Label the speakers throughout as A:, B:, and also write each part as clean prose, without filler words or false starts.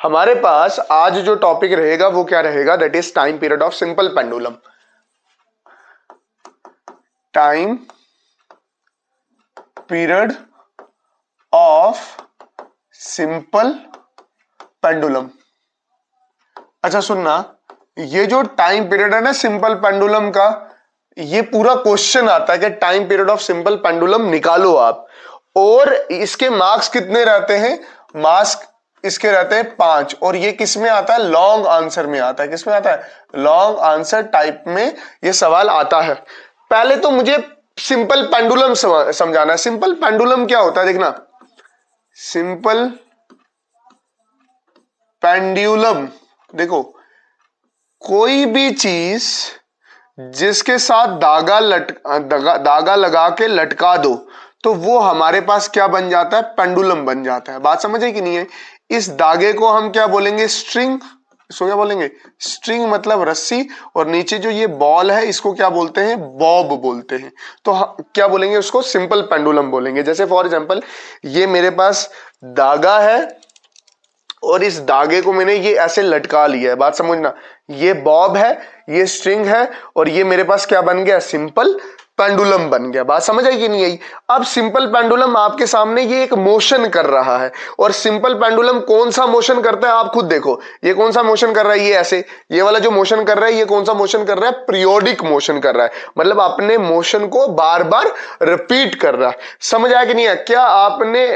A: हमारे पास आज जो टॉपिक रहेगा वो क्या रहेगा, that is time period of simple pendulum. Time period of simple pendulum. अच्छा सुनना, ये जो टाइम पीरियड है ना सिंपल पेंडुलम का, ये पूरा क्वेश्चन आता है कि time period of simple pendulum निकालो आप, और इसके मार्क्स कितने रहते हैं, मार्क्स इसके रहते हैं 5, और ये किस में आता है, लॉन्ग आंसर में आता है। किस में आता है, लॉन्ग आंसर टाइप में ये सवाल आता है। पहले तो मुझे सिंपल पेंडुलम समझाना है। सिंपल पेंडुलम क्या होता है, देखना, सिंपल पेंडुलम, देखो कोई भी चीज जिसके साथ दागा लगा के लटका दो तो वो हमारे पास क्या बन जाता है, पेंडुलम बन जाता है। बात समझ है कि नहीं है। इस धागे को हम क्या बोलेंगे, स्ट्रिंग। इसको क्या बोलेंगे, स्ट्रिंग मतलब रस्सी, और नीचे जो ये बॉल है इसको क्या बोलते हैं, बॉब बोलते हैं। तो क्या बोलेंगे उसको, सिंपल पेंडुलम बोलेंगे। जैसे फॉर एग्जांपल ये मेरे पास धागा है और इस धागे को मैंने ये ऐसे लटका लिया है। बात समझना, ये बॉब है, ये स्ट्रिंग है, और ये मेरे पास क्या बन गया, सिंपल पेंडुलम बन गया। बात समझ आई कि नहीं आई। अब सिंपल पेंडुलम आपके सामने ये एक मोशन कर रहा है, और सिंपल पेंडुलम कौन सा मोशन करता है आप खुद देखो। ये कौन सा मोशन कर रहा है, ये ऐसे, ये वाला जो मोशन कर रहा है ये कौन सा मोशन कर रहा है, पीरियोडिक मोशन कर रहा है, मतलब अपने मोशन को बार बार रिपीट कर रहा है। समझ आया कि नहीं है। क्या आपने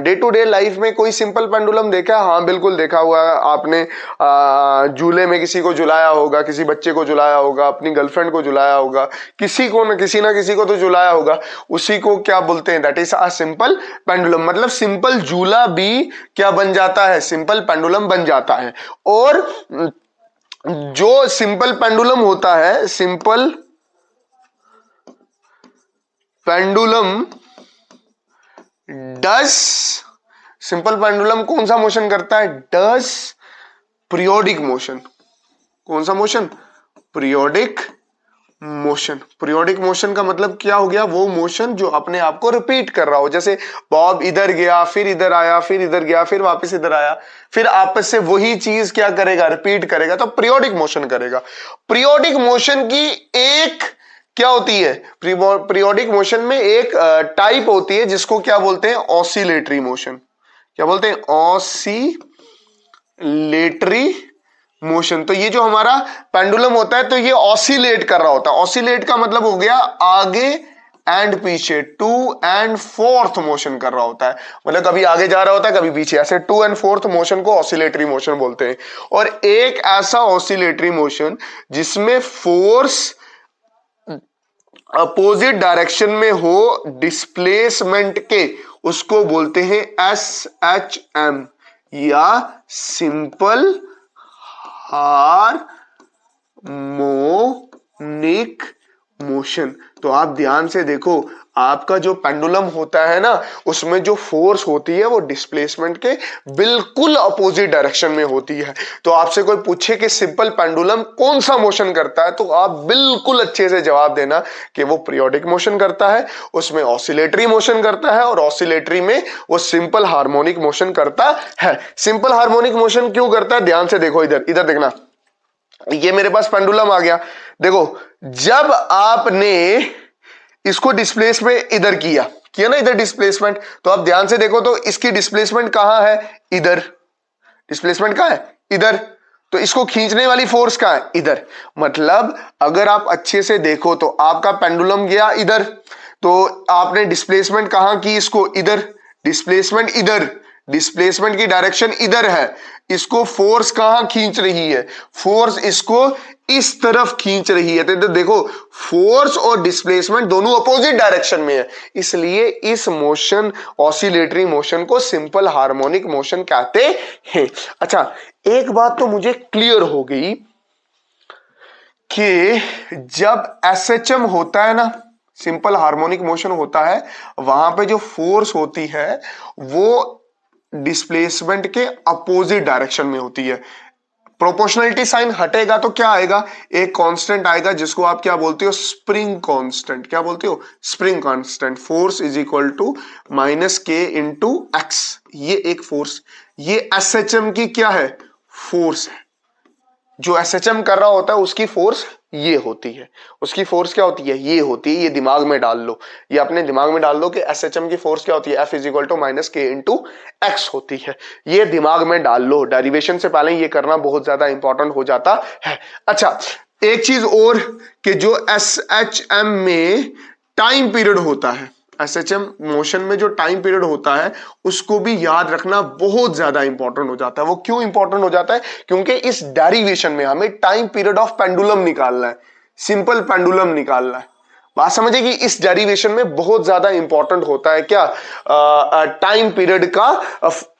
A: डे टू डे लाइफ में कोई सिंपल पेंडुलम देखा है? हाँ बिल्कुल देखा हुआ है आपने। झूले में किसी को झुलाया होगा, किसी बच्चे को झुलाया होगा, अपनी गर्लफ्रेंड को झुलाया होगा, किसी ना किसी को तो झुलाया होगा। उसी को क्या बोलते हैं, that is a simple pendulum. मतलब सिंपल झूला भी क्या बन जाता है, सिंपल पेंडुलम बन जाता है। और जो सिंपल पेंडुलम होता है, सिंपल पेंडुलम डस, सिंपल पेंडुलम कौन सा मोशन करता है, डस पीरियोडिक मोशन। कौन सा motion, periodic motion. Periodic motion का मतलब क्या हो गया, वो मोशन जो अपने आप को रिपीट कर रहा हो। जैसे बॉब इधर गया, फिर इधर आया, फिर इधर गया, फिर वापस इधर आया, फिर आपस से वही चीज क्या करेगा, रिपीट करेगा, तो पीरियोडिक मोशन करेगा। पीरियोडिक मोशन की एक क्या होती है, पीरियोडिक मोशन में एक टाइप होती है जिसको क्या बोलते हैं, ऑसिलेटरी मोशन। क्या बोलते हैं, ऑसिलेटरी मोशन। तो ये जो हमारा पेंडुलम होता है तो ये ऑसिलेट कर रहा होता है। ऑसिलेट का मतलब हो गया आगे एंड पीछे, टू एंड फोर्थ मोशन कर रहा होता है, मतलब कभी आगे जा रहा होता है कभी पीछे, ऐसे टू एंड फोर्थ मोशन को ऑसिलेटरी मोशन बोलते हैं। और एक ऐसा ऑसिलेटरी मोशन जिसमें फोर्स अपोजिट डायरेक्शन में हो डिस्प्लेसमेंट के, उसको बोलते हैं SHM या सिंपल हार्मोनिक मोशन। तो आप ध्यान से देखो, आपका जो पेंडुलम होता है ना, उसमें जो फोर्स होती है वो डिस्प्लेसमेंट के बिल्कुल अपोजिट डायरेक्शन में होती है। तो आपसे कोई पूछे कि सिंपल पेंडुलम कौन सा मोशन करता है, तो आप बिल्कुल अच्छे से जवाब देना कि वो पीरियोडिक मोशन करता है, उसमें ऑसिलेटरी मोशन करता है, और ऑसिलेटरी में वो सिंपल हार्मोनिक मोशन करता है। सिंपल हार्मोनिक मोशन क्यों करता है, ध्यान से देखो, इधर इधर देखना, ये मेरे पास पेंडुलम आ गया। देखो जब आपने इसको डिस्प्लेसमेंट इधर किया ना, इधर डिस्प्लेसमेंट, तो आप ध्यान से देखो तो इसकी डिस्प्लेसमेंट कहां है, इधर। डिस्प्लेसमेंट कहां है, इधर। तो इसको खींचने वाली फोर्स कहां है, इधर। मतलब अगर आप अच्छे से देखो तो आपका पेंडुलम गया इधर, तो आपने डिस्प्लेसमेंट कहां की, इसको इधर। डिस्प्लेसमेंट इधर, डिस्प्लेसमेंट की डायरेक्शन इधर है, इसको फोर्स कहां खींच रही है, फोर्स इसको इस तरफ खींच रही है। तो देखो फोर्स और डिस्प्लेसमेंट दोनों अपोजिट डायरेक्शन में है, इसलिए इस मोशन, ऑसिलेटरी मोशन को सिंपल हार्मोनिक मोशन कहते हैं। अच्छा एक बात तो मुझे क्लियर हो गई कि जब SHM होता है ना, सिंपल हार्मोनिक मोशन होता है, वहां पे जो फोर्स होती है वो डिस्प्लेसमेंट के अपोजिट डायरेक्शन में होती है। प्रोपोर्शनलिटी साइन हटेगा तो क्या आएगा, एक कांस्टेंट आएगा जिसको आप क्या बोलते हो, स्प्रिंग कांस्टेंट। क्या बोलते हो, spring constant. Force is equal to minus K into X, ये एक फोर्स, ये एसएचएम की क्या है, फोर्स है। जो एसएचएम कर रहा होता है उसकी फोर्स ये होती है, उसकी फोर्स क्या होती है, ये होती है। ये दिमाग में डाल लो, ये अपने दिमाग में डाल लो कि एसएचएम की फोर्स क्या होती है, F is equal to minus K into X होती है। ये दिमाग में डाल लो, डेरिवेशन से पहले ये करना बहुत ज्यादा इंपॉर्टेंट हो जाता है। अच्छा, एक चीज और कि जो एसएचएम में टाइम पीरियड होता है, एसएचएम मोशन में जो टाइम पीरियड होता है उसको भी याद रखना बहुत ज्यादा इंपॉर्टेंट हो जाता है। वो क्यों इंपॉर्टेंट हो जाता है, क्योंकि इस डेरिवेशन में हमें टाइम पीरियड ऑफ पेंडुलम निकालना है, सिंपल पेंडुलम निकालना है। बात समझे कि इस डेरिवेशन में बहुत ज्यादा इंपॉर्टेंट होता है क्या, टाइम पीरियड का,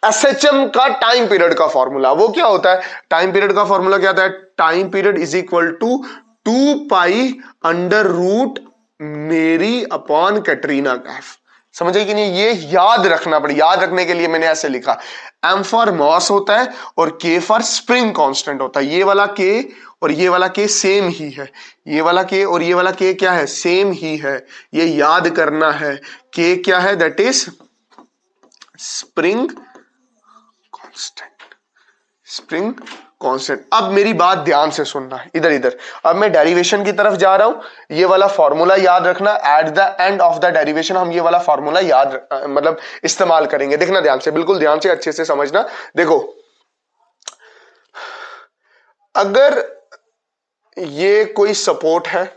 A: एसएचएम का टाइम पीरियड का फॉर्मूला। वो क्या होता है, टाइम पीरियड का फॉर्मूला क्या होता है, time period is equal to 2 under root मेरी अपॉन कैटरीना कैफ। समझे कि नहीं, ये याद रखना पड़े। याद रखने के लिए मैंने ऐसे लिखा, एम फॉर मॉस होता है और के फॉर स्प्रिंग कांस्टेंट होता है। ये वाला के और ये वाला के सेम ही है, ये वाला के और ये वाला के क्या है, सेम ही है। ये याद करना है, के क्या है, that is spring constant, spring constant. अब मेरी बात ध्यान से सुनना, इधर इधर। अब मैं डेरिवेशन की तरफ जा रहा हूं, ये वाला फॉर्मूला याद रखना। At the end of the derivation हम ये वाला फॉर्मूला याद मतलब इस्तेमाल करेंगे। देखना ध्यान से, बिल्कुल ध्यान से, अच्छे से समझना। देखो, अगर ये कोई सपोर्ट है,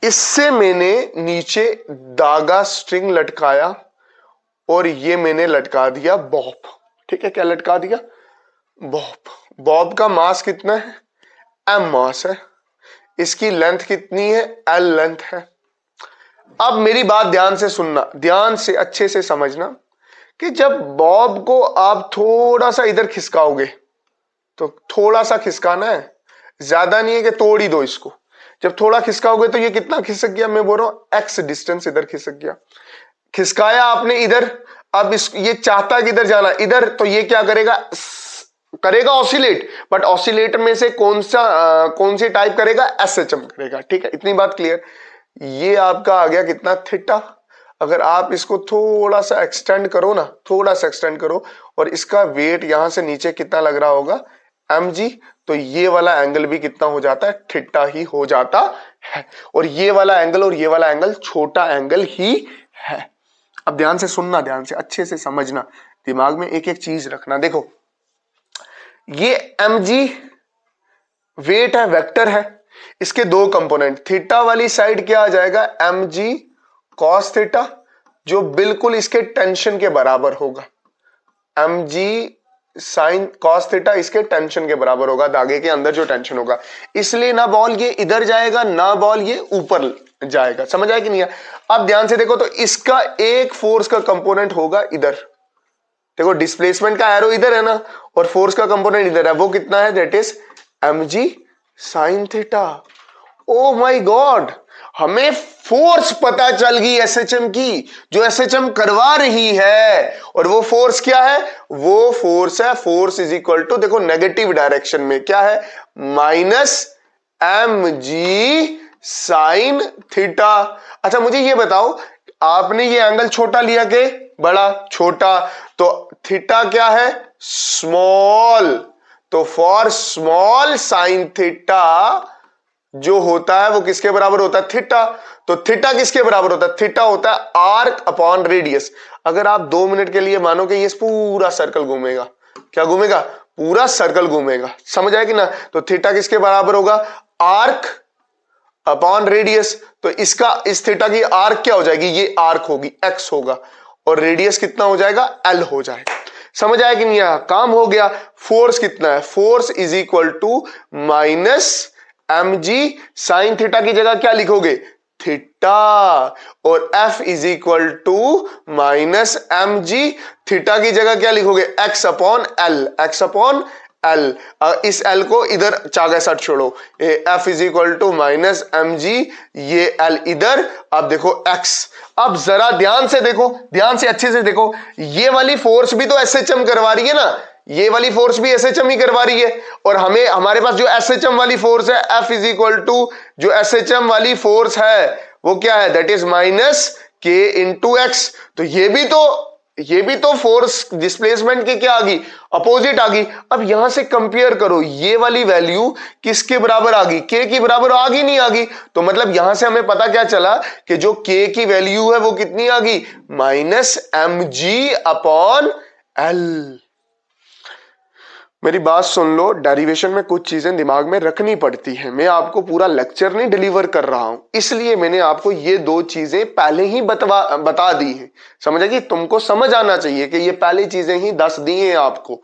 A: इससे मैंने नीचे धागा स्ट्रिंग लटकाया और ये मैंने लटका दिया बॉब। ठीक है, क्या लटका दिया, बॉब। बॉब का मास कितना है, एम मास है। इसकी लेंथ कितनी है, एल लेंथ है। अब मेरी बात ध्यान से सुनना, ध्यान से अच्छे से समझना कि जब बॉब को आप थोड़ा सा इधर खिसकाओगे, तो थोड़ा सा खिसकाना है, ज्यादा नहीं है कि तोड़ ही दो इसको। जब थोड़ा खिसकाओगे तो ये कितना खिसक गया, मैं बोल रहा हूं एक्स डिस्टेंस इधर खिसक गया। खिसकाया आपने इधर, अब इस ये चाहता है कि इधर जाना, इधर, तो ये क्या करेगा, करेगा ऑसिलेट, बट ऑसिलेटर में से कौन सी टाइप करेगा, एसएचएम करेगा। ठीक है, इतनी बात क्लियर। ये आपका आ गया कितना, थीटा। अगर आप इसको थोड़ा सा एक्सटेंड करो ना, थोड़ा सा एक्सटेंड करो, और इसका वेट यहां से नीचे कितना लग रहा होगा, mg, तो ये वाला एंगल भी कितना हो जाता है, थीटा ही हो जाता है। और ये वाला एंगल और ये वाला एंगल छोटा एंगल ही है। अब ध्यान से सुनना, ध्यान से अच्छे से समझना, दिमाग में एक एक चीज रखना। देखो, ये mg वेट है, वेक्टर है, इसके दो कंपोनेंट, थीटा वाली साइड क्या आ जाएगा, mg cos थीटा, जो बिल्कुल इसके टेंशन के बराबर होगा। mg साइन cos थीटा इसके टेंशन के बराबर होगा, धागे के अंदर जो टेंशन होगा। इसलिए ना बॉल ये इधर जाएगा, ना बॉल ये ऊपर जाएगा। समझ आया कि नहीं है? अब ध्यान से देखो, तो इसका एक फोर्स का कंपोनेंट होगा इधर। देखो, डिस्प्लेसमेंट का एरो इधर है ना, और फोर्स का कंपोनेंट इधर है। वो कितना है, that is mg sine theta. Oh my God, हमें फोर्स पता चल गई एसएचएम की, जो एसएचएम करवा रही है। और वो फोर्स क्या है, वो फोर्स है, फोर्स इज इक्वल टू, देखो नेगेटिव डायरेक्शन में क्या है, माइनस mg साइन थीटा। अच्छा, मुझे ये बताओ, आपने ये एंगल छोटा लिया के बड़ा, छोटा, तो थीटा क्या है, स्मॉल। तो फॉर स्मॉल साइन थीटा जो होता है वो किसके बराबर होता है, थीटा। तो थीटा किसके बराबर होता है, थीटा होता है आर्क अपॉन रेडियस। अगर आप 2 मिनट के लिए मानो कि ये पूरा सर्कल घूमेगा, क्या घूमेगा, पूरा सर्कल घूमेगा। समझ आया कि ना? तो थीटा किसके बराबर होगा, आर्क अपॉन रेडियस। तो इसका, इस थीटा की आर्क क्या हो जाएगी, ये आर्क होगी, एक्स होगा, और रेडियस कितना हो जाएगा, एल हो जाएगा। समझ आया कि नहीं आया? काम हो गया। फोर्स कितना है, force is equal to minus mg sine theta की जगह क्या लिखोगे, थीटा, और f is equal to minus mg theta की जगह क्या लिखोगे, x upon L, x upon L. इस एल को इधर चागा साथ छोड़ो, f is equal to minus mg, ये एल इधर। अब देखो x। अब जरा ध्यान से देखो, ध्यान से अच्छे से देखो, ये वाली फोर्स भी तो एसएचएम करवा रही है ना, ये वाली फोर्स भी एसएचएम ही करवा रही है, और हमें हमारे पास जो एसएचएम वाली फोर्स है F इज इक्वल टू जो एसएचएम वाली फोर्स है वो क्या है, that is minus K into x. तो ये भी तो फोर्स डिस्प्लेसमेंट की क्या आ गई, अपोजिट आ गई। अब यहां से कंपेयर करो, ये वाली वैल्यू किसके बराबर आ गई, K की बराबर आ गई नहीं आ गई। तो मतलब यहां से हमें पता क्या चला कि जो K की वैल्यू है वो कितनी आ गई, माइनस mg अपॉन L। मेरी बात सुन लो, डेरिवेशन में कुछ चीजें दिमाग में रखनी पड़ती हैं। मैं आपको पूरा लेक्चर नहीं डिलीवर कर रहा हूं, इसलिए मैंने आपको ये दो चीजें पहले ही बता दी हैं। समझ आएगी, तुमको समझ आना चाहिए कि ये पहली चीजें ही 10 दी हैं आपको,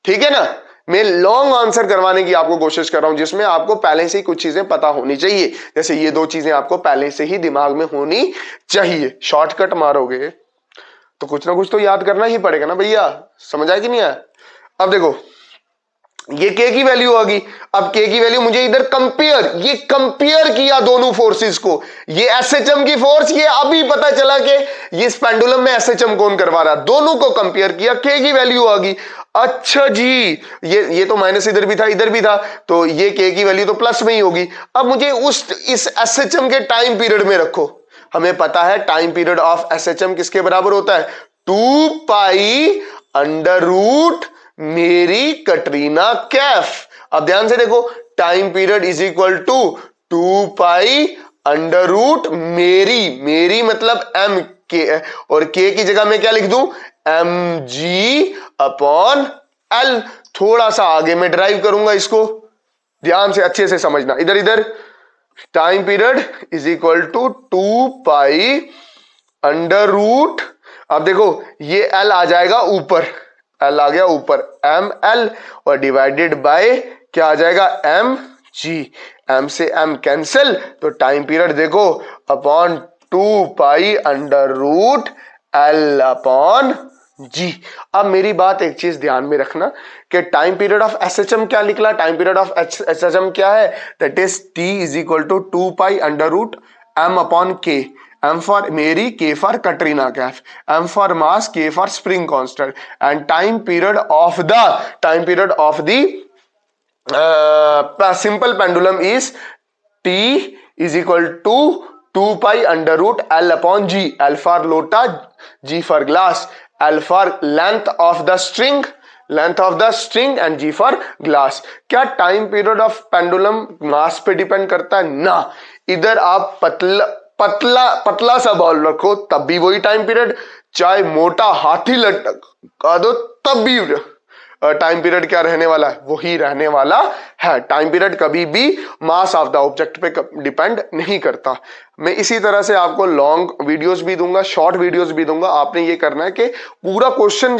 A: ठीक है ना। मैं लॉन्ग आंसर करवाने की आपको कोशिश कर रहा हूं जिसमें आपको पहले से ही कुछ चीजें पता होनी चाहिए। जैसे ये दो चीजें आपको पहले से ही दिमाग में होनी चाहिए। शॉर्टकट मारोगे तो कुछ ना कुछ तो याद करना ही पड़ेगा ना भैया, समझ आया कि नहीं आया। अब देखो ये K की वैल्यू आ गई। अब K की वैल्यू मुझे इधर ये कंपेयर किया दोनों फोर्सेस को, ये एसएचएम की फोर्स, ये अभी पता चला कि ये पेंडुलम में एसएचएम कौन करवा रहा, दोनों को कंपेयर किया, K की वैल्यू आ गई। अच्छा जी, ये तो माइनस इधर भी था इधर भी था, तो ये K की वैल्यू तो प्लस में ही होगी। अब मुझे इस एसएचएम के टाइम पीरियड में रखो। हमें पता है टाइम पीरियड ऑफ एसएचएम किसके बराबर होता है, 2 पाई अंडर रूट मेरी कटरीना कैफ। अब ध्यान से देखो, time period is equal to 2 pi under root मेरी मतलब एम के, और के की जगह मैं क्या लिख दूं, एम जी अपॉन एल। थोड़ा सा आगे मैं ड्राइव करूंगा इसको, ध्यान से अच्छे से समझना। इधर time period is equal to 2 pi under root, अब देखो ये एल आ जाएगा ऊपर, एल आ गया ऊपर, एम एल, और डिवाइडेड बाय क्या आ जाएगा, एम जी। एम से एम कैंसिल, तो टाइम पीरियड देखो upon 2 pi under root l upon g. अब मेरी बात एक चीज ध्यान में रखना कि टाइम पीरियड ऑफ एसएचएम क्या निकला, टाइम पीरियड ऑफ एसएचएम क्या है, that is T is equal to 2 pi under root M upon K. M for Mary, K for Katrina Kaif, M for mass, K for spring constant, and time period of the simple pendulum is T is equal to 2 pi under root L upon G. L for lota, G for glass, L for length of the string and G for glass। क्या time period of pendulum मास पे depend करता है ना। इधर आप पतला सा ball रखो तब भी वही टाइम पीरियड, चाहे मोटा हाथी लटका दो तब भी टाइम पीरियड क्या रहने वाला है, वही रहने वाला है। टाइम पीरियड कभी भी मास ऑफ द ऑब्जेक्ट पे डिपेंड नहीं करता। मैं इसी तरह से आपको लॉन्ग वीडियोस भी दूंगा, शॉर्ट वीडियोस भी दूंगा। आपने ये करना है कि पूरा क्वेश्चन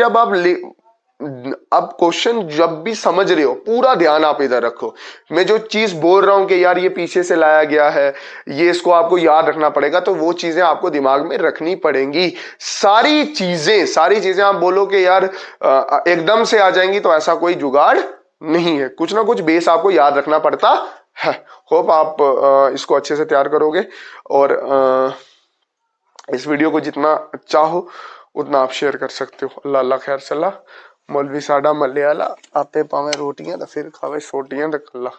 A: क्वेश्चन जब भी समझ रहे हो पूरा ध्यान आप इधर रखो। मैं जो चीज बोल रहा हूं कि यार ये पीछे से लाया गया है, ये इसको आपको याद रखना पड़ेगा, तो वो चीजें आपको दिमाग में रखनी पड़ेंगी। सारी चीजें आप बोलो कि यार एकदम से आ जाएंगी, तो ऐसा कोई जुगाड़ नहीं है। कुछ ना कुछ बेस आपको याद रखना पड़ता है। होप आप इसको अच्छे से तैयार करोगे, और इस वीडियो को जितना चाहो उतना आप शेयर कर सकते हो। अल्लाह अल्लाह खैर सलाह। मौलवी साडा मलयाला आपे पावे रोटियां तो फिर खावे सोटियां तो कल्ला।